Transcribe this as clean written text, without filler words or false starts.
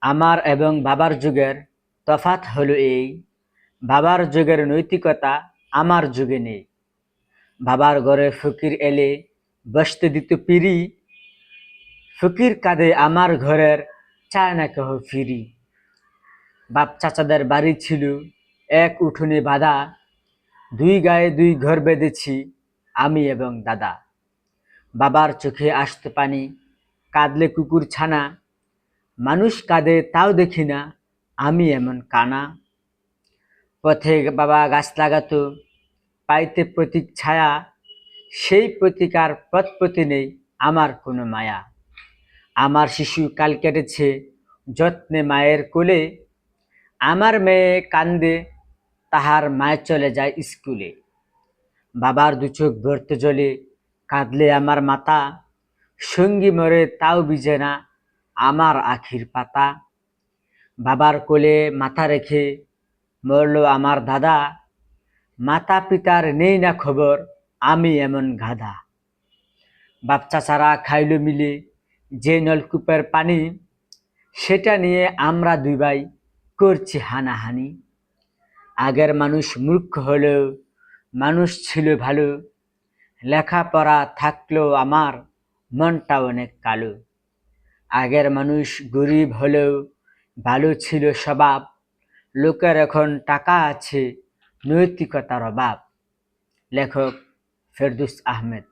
আমার এবং বাবার যুগের তফাৎ হলো এই, বাবার যুগের নৈতিকতা আমার যুগে নেই। বাবার ঘরে ফকির এলে বসতে দিত পিরি, ফকির কাঁধে আমার ঘরের চায় না কেহ ফিরি। বাপ চাচাদের বাড়ি ছিল এক উঠোনে বাঁধা, দুই গায়ে দুই ঘর বেঁধেছি আমি এবং দাদা। বাবার চোখে আসতো পানি, কাঁদলে কুকুর ছানা, মানুষ কাঁদে তাও দেখি না আমি এমন কানা। পথে বাবা গাছ লাগাতো, পাইতে প্রতীক ছায়া, সেই প্রতিকার পথ প্রতি নেই আমার কোনো মায়া। আমার শিশু কাল কেটেছে যত্নে মায়ের কোলে, আমার মেয়ে কান্দে তাহার মায় চলে যায় স্কুলে। বাবার দু চোখ ভরতে জলে, কাঁদলে আমার মাতা, সঙ্গী মরে তাও বিজে না আমার আখির পাতা। বাবার কোলে মাথা রেখে মরল আমার দাদা, মাতা পিতার নেই না খবর আমি এমন গাধা। বাপ চাচারা খাইল মিলে যে নলকূপের পানি, সেটা নিয়ে আমরা দুই ভাই করছি হানাহানি। আগের মানুষ মূর্খ হলেও মানুষ ছিল ভালো, লেখাপড়া থাকলেও আমার মনটা অনেক কালো। আগের মানুষ গরিব হলেও ভালো ছিল স্বভাব, লোকের এখন টাকা আছে নৈতিকতার অভাব। লেখক ফেরদৌস আহমেদ।